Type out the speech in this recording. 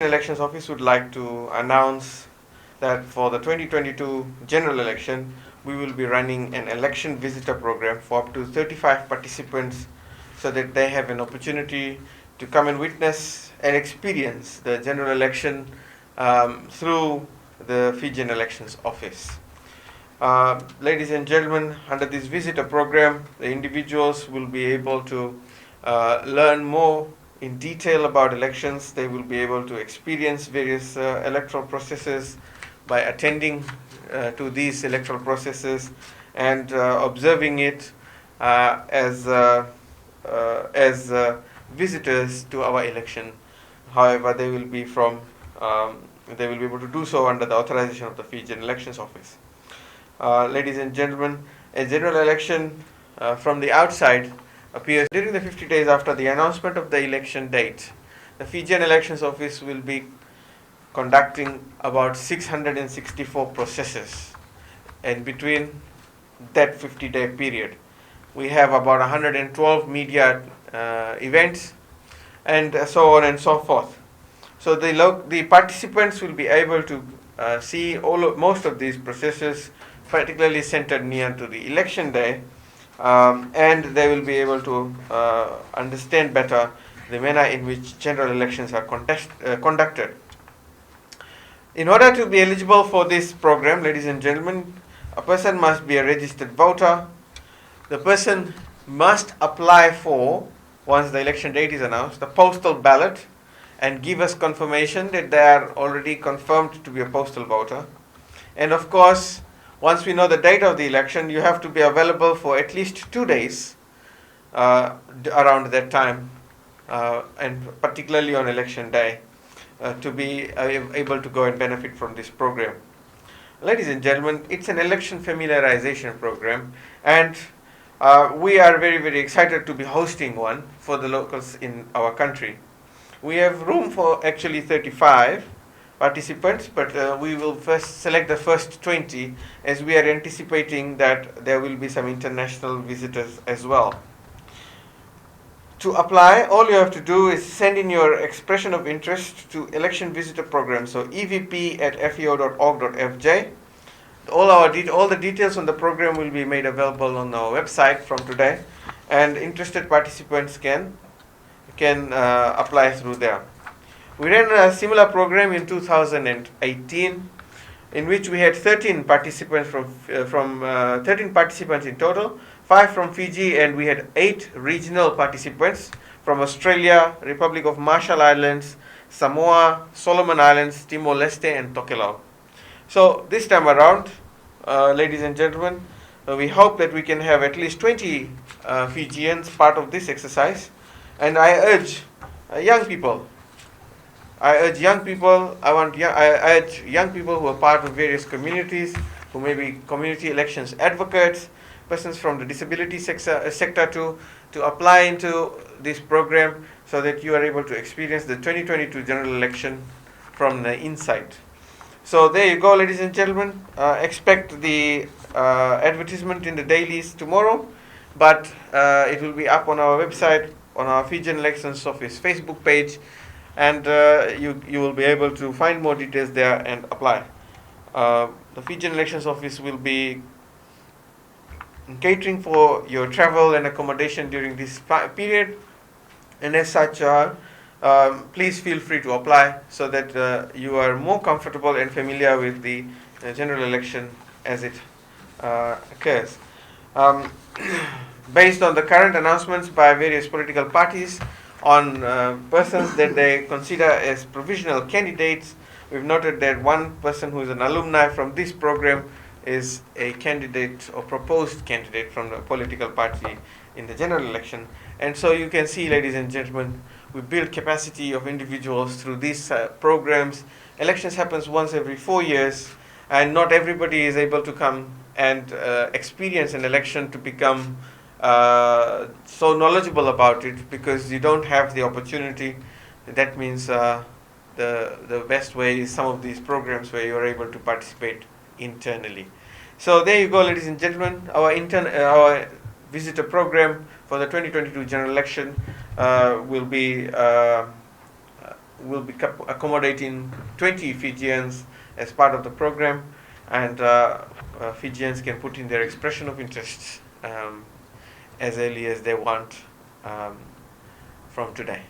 Elections Office would like to announce that for the 2022 general election, we will be running an election visitor program for up to 35 participants so that they have an opportunity to come and witness and experience the general election through the Fijian Elections Office. Ladies and gentlemen, under this visitor program, the individuals will be able to learn more in detail about elections. They will be able to experience various electoral processes by attending to these electoral processes and observing it as visitors to our election. However, they will be able to do so under the authorization of the Fijian Elections Office. Ladies and gentlemen, a general election from the outside appears during the 50 days after the announcement of the election date. The Fijian Elections Office will be conducting about 664 processes, and between that 50-day period, we have about 112 media events, and so on and so forth. So the participants will be able to see most of these processes, particularly centered near to the election day, and they will be able to understand better the manner in which general elections are conducted. In order to be eligible for this program, ladies and gentlemen, a person must be a registered voter. The person must apply for, once the election date is announced, a postal ballot and give us confirmation that they are already confirmed to be a postal voter. And of course, once we know the date of the election, you have to be available for at least 2 days around that time, and particularly on election day, to be able to go and benefit from this program. Ladies and gentlemen, it's an election familiarization program, and we are very, very excited to be hosting one for the locals in our country. We have room for actually 35 participants, but we will first select the first 20, as we are anticipating that there will be some international visitors as well. To apply, all you have to do is send in your expression of interest to election visitor program, so evp@feo.org.fj. All the details on the program will be made available on our website from today, and interested participants can apply through there. We ran a similar program in 2018, in which we had 13 participants from 13 participants in total, 5 from Fiji, and we had 8 regional participants from Australia, Republic of Marshall Islands, Samoa, Solomon Islands, Timor-Leste, and Tokelau. So this time around, ladies and gentlemen, we hope that we can have at least 20 Fijians part of this exercise, and I urge young people who are part of various communities, who may be community elections advocates, persons from the disability sector to apply into this program so that you are able to experience the 2022 general election from the inside. So there you go, ladies and gentlemen. Expect the advertisement in the dailies tomorrow, but it will be up on our website, on our Fijian Elections Office Facebook page, and you will be able to find more details there and apply. The Fijian Elections Office will be catering for your travel and accommodation during this period, and as such, please feel free to apply so that you are more comfortable and familiar with the general election as it occurs. Based on the current announcements by various political parties on persons that they consider as provisional candidates, we've noted that one person who is an alumni from this program is a candidate or proposed candidate from the political party in the general election. And so you can see, ladies and gentlemen, we build capacity of individuals through these programs. Elections happens once every 4 years, and not everybody is able to come and experience an election to become so knowledgeable about it, because you don't have the opportunity. That means the best way is some of these programs where you are able to participate internally. So there you go, ladies and gentlemen. Our visitor program for the 2022 general election will be will be accommodating 20 Fijians as part of the program, and Fijians can put in their expression of interest as early as they want from today.